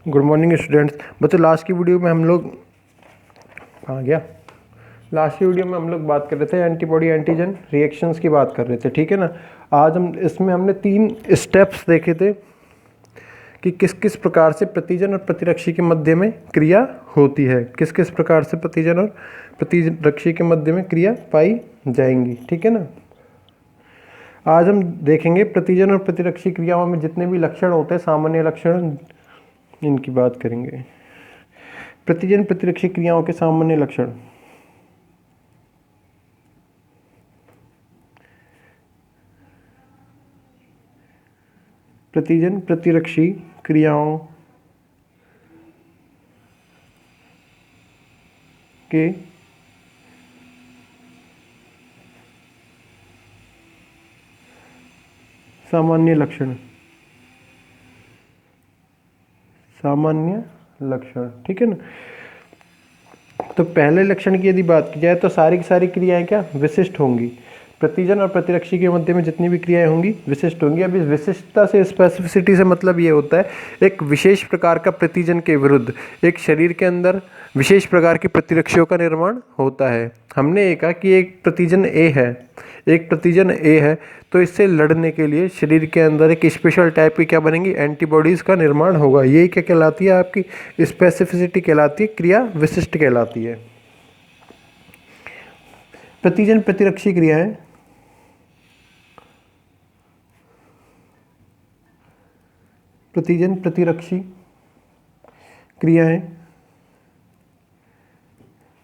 Good morning students. बच्चों last की video में हम लोग कहाँ गया? लास्ट की वीडियो में हम लोग बात कर रहे थे एंटीबॉडी एंटीजन रिएक्शंस की बात कर रहे थे, ठीक है ना। आज हम इसमें हमने 3 स्टेप्स देखे थे कि किस किस प्रकार से प्रतिजन और प्रतिरक्षी के मध्य में क्रिया होती है, किस किस प्रकार से प्रतिजन और प्रतिरक्षी के मध्य में क्रिया पाई जाएंगी, ठीक है ना। आज हम देखेंगे प्रतिजन और प्रतिरक्षी क्रियाओं में जितने भी लक्षण होते हैं, सामान्य लक्षण, इनकी बात करेंगे। प्रतिजन प्रतिरक्षी क्रियाओं के सामान्य लक्षण। प्रतिजन प्रतिरक्षी क्रियाओं के सामान्य लक्षण, सामान्य लक्षण, ठीक है ना। तो पहले लक्षण की यदि बात की जाए तो सारी की सारी क्रियाएं क्या विशिष्ट होंगी। प्रतिजन और प्रतिरक्षी के मध्य में जितनी भी क्रियाएं होंगी विशिष्ट होंगी। अब इस विशिष्टता से, स्पेसिफिसिटी से मतलब ये होता है एक विशेष प्रकार का प्रतिजन के विरुद्ध एक शरीर के अंदर विशेष प्रकार की प्रतिरक्षियों का निर्माण होता है। हमने ये कहा कि एक प्रतिजन ए है, एक प्रतिजन ए है, तो इससे लड़ने के लिए शरीर के अंदर एक स्पेशल टाइप की क्या बनेंगी, एंटीबॉडीज का निर्माण होगा। यही क्या कहलाती है, आपकी स्पेसिफिसिटी कहलाती है, क्रिया विशिष्ट कहलाती है। प्रतिजन प्रतिरक्षी क्रियाएं प्रतिजन प्रतिरक्षी क्रियाएं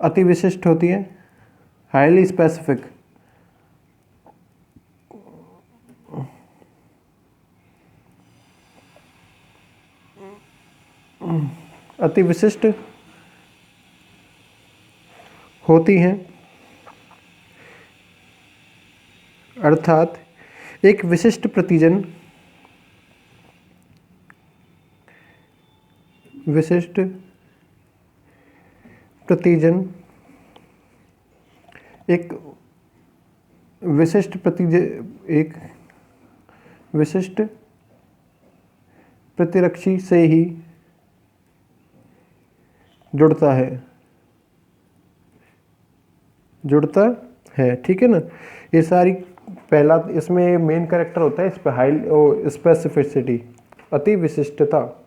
अति विशिष्ट होती हैं, हाईली स्पेसिफिक। अति विशिष्ट होती हैं, अर्थात एक विशिष्ट प्रतिजन विशिष्ट प्रतिजन एक विशिष्ट प्रतिरक्षी से ही जुड़ता है, ठीक है ना। ये सारी पहला इसमें मेन कैरेक्टर होता है इस पे हाई स्पेसिफिसिटी, अति विशिष्टता।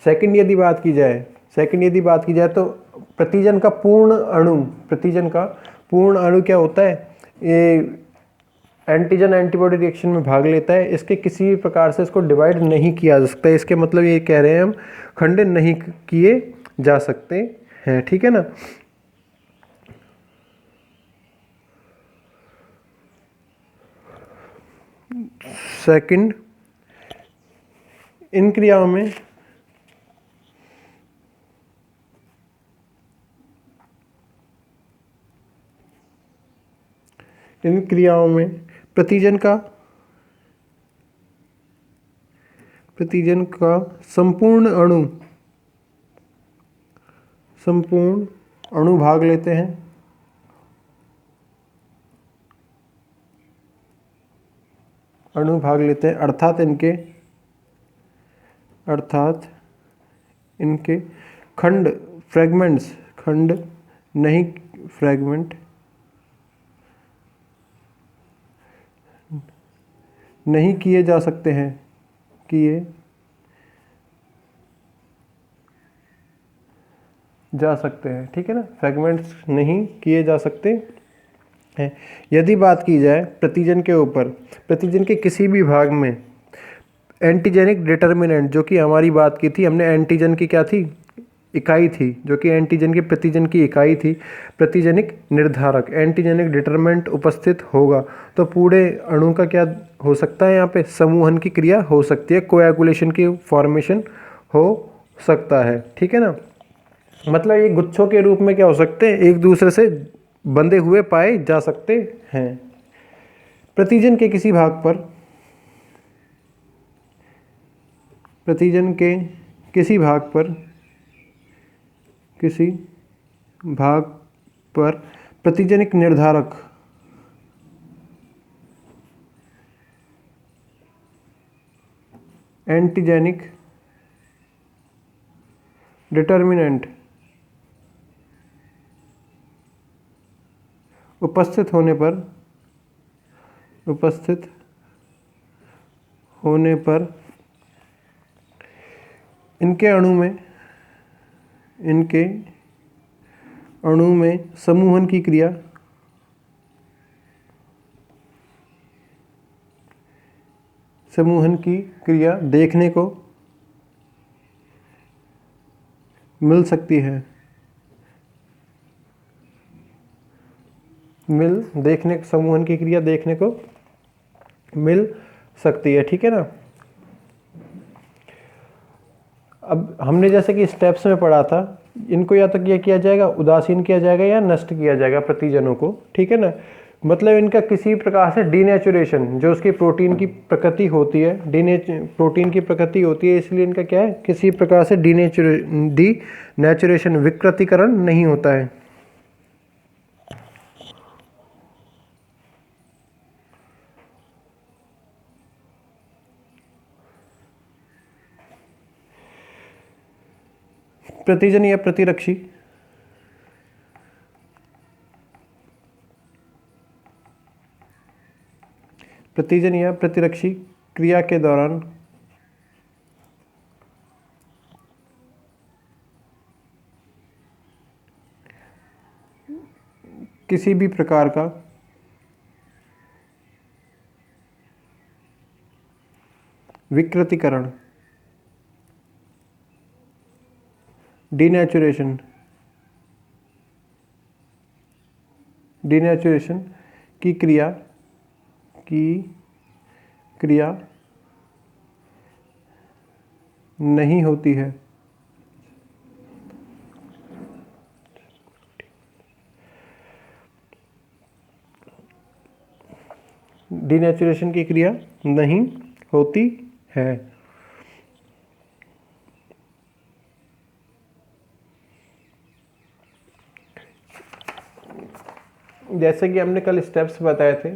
सेकंड यदि बात की जाए तो प्रतिजन का पूर्ण अणु क्या होता है, ये एंटीजन एंटीबॉडी रिएक्शन में भाग लेता है। इसके किसी भी प्रकार से इसको डिवाइड नहीं किया जा सकता है। इसके मतलब ये कह रहे हैं हम, खंडन नहीं किए जा सकते हैं, ठीक है ना। सेकंड, इन क्रियाओं में प्रतिजन का संपूर्ण अणु भाग लेते हैं, अर्थात इनके खंड नहीं किए जा सकते हैं, ठीक है ना। फ्रैगमेंट्स नहीं किए जा सकते हैं। यदि बात की जाए प्रतिजन के ऊपर, प्रतिजन के किसी भी भाग में एंटीजेनिक डिटर्मिनेंट, जो कि हमारी बात की थी हमने, एंटीजन की क्या थी, इकाई थी, जो कि एंटीजन की प्रतिजन की इकाई थी, प्रतिजनिक निर्धारक, एंटीजेनिक डिटरमिनेंट उपस्थित होगा तो पूरे अणु का क्या हो सकता है, यहाँ पे समूहन की क्रिया हो सकती है, कोएगुलेशन की फॉर्मेशन हो सकता है, ठीक है ना। मतलब ये गुच्छों के रूप में क्या हो सकते हैं, एक दूसरे से बंधे हुए पाए जा सकते हैं। प्रतिजन के किसी भाग पर प्रतिजनिक निर्धारक एंटीजेनिक डिटर्मिनेंट उपस्थित होने पर इनके अणु में समूहन की क्रिया देखने को मिल सकती है। समूहन की क्रिया देखने को मिल सकती है, ठीक है ना। अब हमने जैसे कि स्टेप्स में पढ़ा था, इनको या तो क्या किया जाएगा, उदासीन किया जाएगा या नष्ट किया जाएगा प्रतिजनों को, ठीक है ना। मतलब इनका किसी प्रकार से डीनेचुरेशन, जो उसकी प्रोटीन की प्रकृति होती है, इसलिए इनका क्या है, किसी प्रकार से डीनेचुरेशन विकृतीकरण नहीं होता है। प्रतिजन या प्रतिरक्षी क्रिया के दौरान किसी भी प्रकार का विकृतीकरण, डीनेचुरेशन की क्रिया नहीं होती है। डीनेचुरेशन की क्रिया नहीं होती है। जैसे कि हमने कल स्टेप्स बताए थे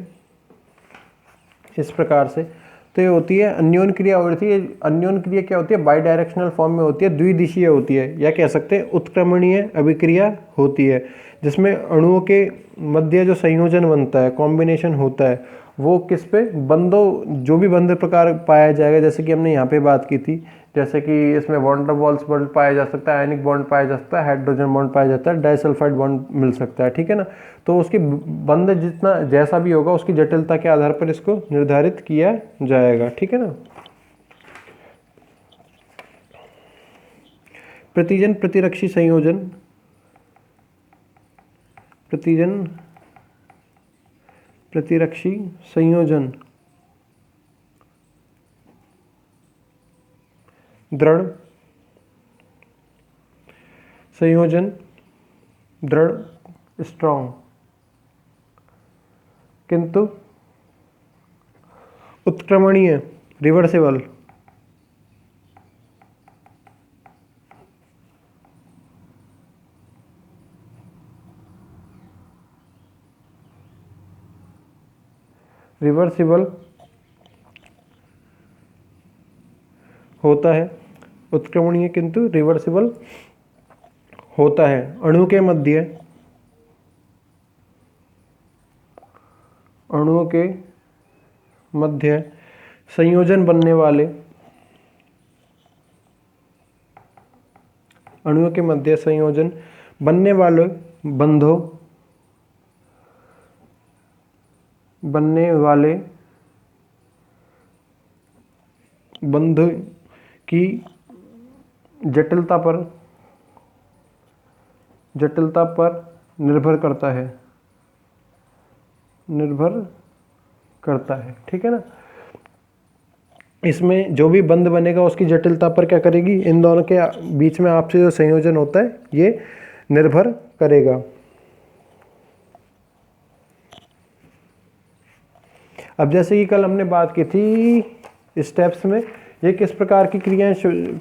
इस प्रकार से, तो ये होती है अन्योन क्रिया होती है। अन्योन क्रिया क्या होती है, बाई डायरेक्शनल फॉर्म में होती है, द्विदिशीय होती है, या कह सकते हैं उत्क्रमणीय अभिक्रिया होती है, जिसमें अणुओं के मध्य जो संयोजन बनता है, कॉम्बिनेशन होता है, वो किस पे, बंधों, जो भी बंध प्रकार पाया जाएगा, जैसे कि हमने यहाँ पे बात की थी, जैसे कि इसमें वॉन डर वॉल्स बॉन्ड पाया जा सकता है, आयनिक बॉन्ड पाया जा सकता है, हाइड्रोजन बॉन्ड पाया जाता है, डाइसल्फाइड बॉन्ड मिल सकता है, ठीक है ना। तो उसकी बंध जितना जैसा भी होगा, उसकी जटिलता के आधार पर इसको निर्धारित किया जाएगा, ठीक है ना। प्रतिजन प्रतिरक्षी संयोजन दृढ़ स्ट्रॉन्ग, किंतु उत्क्रमणीय रिवर्सिबल, होता है, उत्क्रमणीय किंतु रिवर्सिबल होता है। अणु के मध्य संयोजन बनने वाले, अणुओं के मध्य संयोजन बनने वाले बंध की जटिलता पर निर्भर करता है, ठीक है ना। इसमें जो भी बंध बनेगा उसकी जटिलता पर क्या करेगी, इन दोनों के बीच में आपसे जो संयोजन होता है ये निर्भर करेगा। अब जैसे कि कल हमने बात की थी स्टेप्स में, ये किस प्रकार की क्रियाएं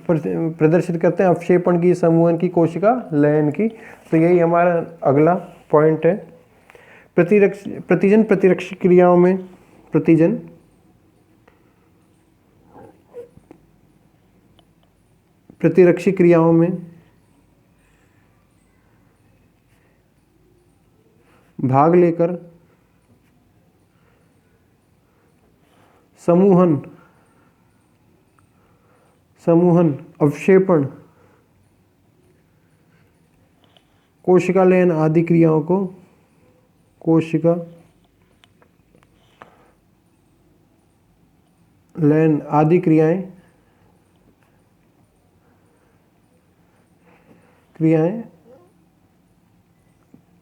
प्रदर्शित करते हैं, अवक्षेपण की, समूहन की, कोशिका लयन की। तो यही हमारा अगला पॉइंट है। प्रतिजन प्रतिरक्षी क्रियाओं में भाग लेकर समूहन, अवक्षेपण, कोशिका लयन आदि क्रियाओं को कोशिका लयन आदि क्रियाएं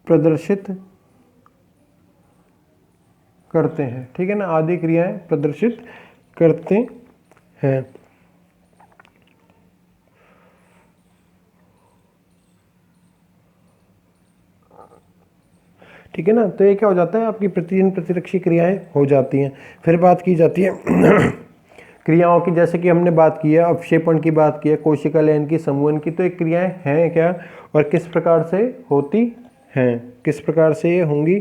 प्रदर्शित करते हैं। ठीक है ना, आदि क्रियाएं प्रदर्शित करते हैं। ठीक है ना, तो ये क्या हो जाता है, आपकी प्रतिजन प्रतिरक्षी क्रियाएं हो जाती हैं। फिर बात की जाती है क्रियाओं की, जैसे कि हमने बात की है अवक्षेपण की, बात की है कोशिका लयन की, समूहन की। तो ये क्रियाएं हैं क्या और किस प्रकार से होती हैं, किस प्रकार से ये होंगी।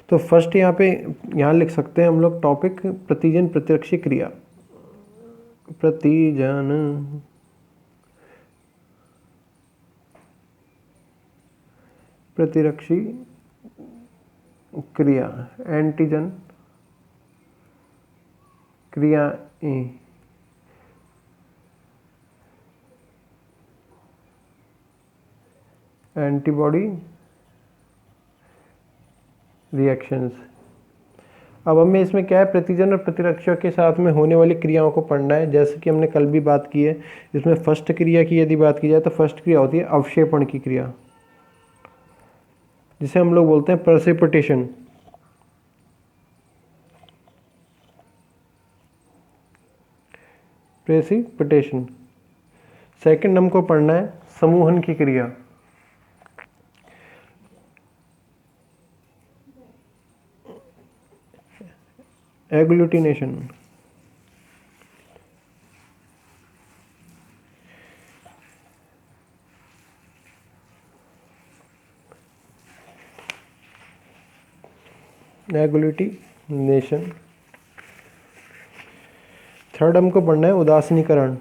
तो फर्स्ट यहाँ लिख सकते हैं हम लोग टॉपिक प्रतिजन प्रतिरक्षी क्रिया। प्रतिजन प्रतिरक्षी क्रिया, एंटीजन क्रियाएं, एंटीबॉडी रिएक्शंस। अब हमें इसमें क्या है, प्रतिजन और प्रतिरक्षियों के साथ में होने वाली क्रियाओं को पढ़ना है। जैसे कि हमने कल भी बात की है, इसमें फर्स्ट क्रिया की यदि बात की जाए तो फर्स्ट क्रिया होती है अवक्षेपण की क्रिया, जिसे हम लोग बोलते हैं प्रेसिपिटेशन। प्रेसिपिटेशन। सेकंड हमको पढ़ना है समूहन की क्रिया, एग्लूटिनेशन। एग्लूटिनेशन। थर्ड हमको पढ़ना है उदासीनीकरण,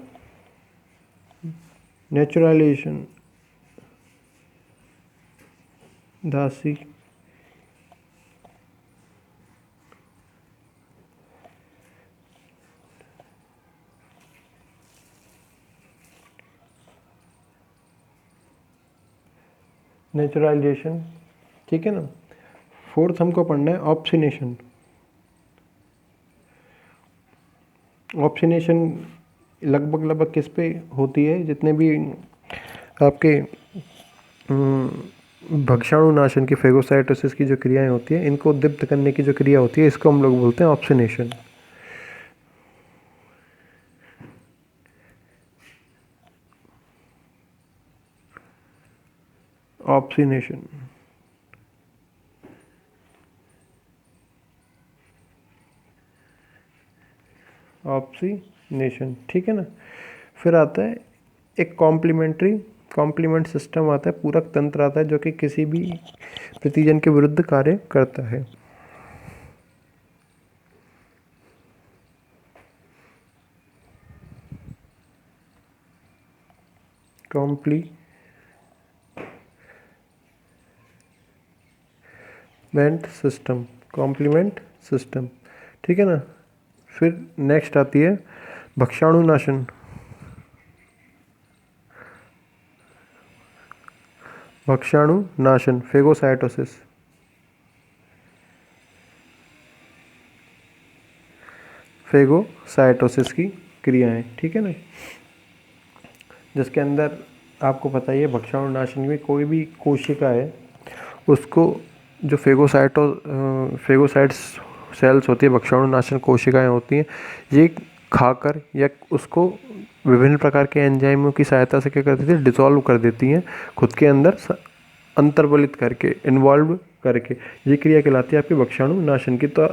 नेचुरलाइजेशन, दासी नेचुरलाइजेशन। ठीक है ना। फोर्थ हमको पढ़ना है ऑप्सिनेशन। ऑप्सिनेशन लगभग किस पे होती है, जितने भी आपके भक्षाणुनाशन की फेगोसाइटोसिस की जो क्रियाएं होती है, इनको उद्दीप्त करने की जो क्रिया होती है, इसको हम लोग बोलते हैं ऑप्सिनेशन। ऑप्सिनेशन। ऑप्सिनेशन। ठीक है ना। फिर आता है एक कॉम्प्लीमेंट सिस्टम आता है, पूरक तंत्र आता है, जो कि किसी भी प्रतिजन के विरुद्ध कार्य करता है। Complement system. ठीक है ना। फिर नेक्स्ट आती है भक्षाणुनाशन। भक्षाणुनाशन, फेगोसाइटोसिस। फेगोसाइटोसिस की क्रियाएं। ठीक है ना, जिसके अंदर आपको पता ही है भक्षाणुनाशन में कोई भी कोशिका है, उसको जो फेगोसाइट्स सेल्स होती है, भक्षाणुनाशन कोशिकाएं होती हैं, ये खाकर या उसको विभिन्न प्रकार के एंजाइमों की सहायता से क्या करती थी, डिसॉल्व कर देती हैं खुद के अंदर, अंतर्बलित करके, इन्वॉल्व करके। ये क्रिया कहलाती है आपकी भक्षाणुनाशन की। तो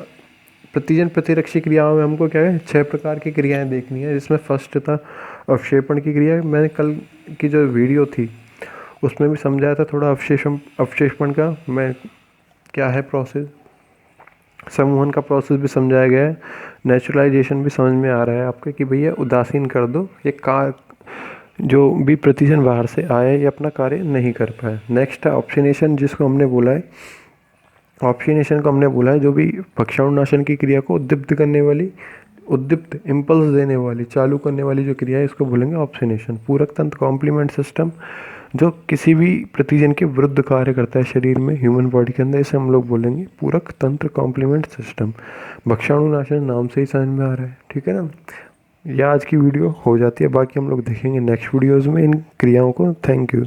प्रतिजन प्रतिरक्षी क्रियाओं में हमको क्या है, 6 प्रकार की क्रियाएं देखनी है, जिसमें फर्स्ट था अवक्षेपण की क्रिया। मैंने कल की जो वीडियो थी उसमें भी समझाया था थोड़ा अवक्षेपण का मैं क्या है प्रोसेस, समूहन का प्रोसेस भी समझाया गया है। नेचुरलाइजेशन भी समझ में आ रहा है आपके कि भैया उदासीन कर दो, जो भी प्रतिजन बाहर से आए ये अपना कार्य नहीं कर पाए। नेक्स्ट है ऑप्शिनेशन, जिसको हमने बोला है, ऑप्शिनेशन को हमने बोला है जो भी भक्षाणुनाशन की क्रिया को उद्दीप्त करने वाली, उद्दीप्त इम्पल्स देने वाली, चालू करने वाली जो क्रिया है इसको बोलेंगे ऑप्शिनेशन। पूरक तंत्र कॉम्प्लीमेंट सिस्टम जो किसी भी प्रतिजन के विरुद्ध कार्य करता है शरीर में, ह्यूमन बॉडी के अंदर, इसे हम लोग बोलेंगे पूरक तंत्र कॉम्प्लीमेंट सिस्टम। भक्षाणुनाशन नाम से ही समझ में आ रहा है, ठीक है ना। यह आज की वीडियो हो जाती है, बाकी हम लोग देखेंगे नेक्स्ट वीडियोज़ में इन क्रियाओं को। Thank you.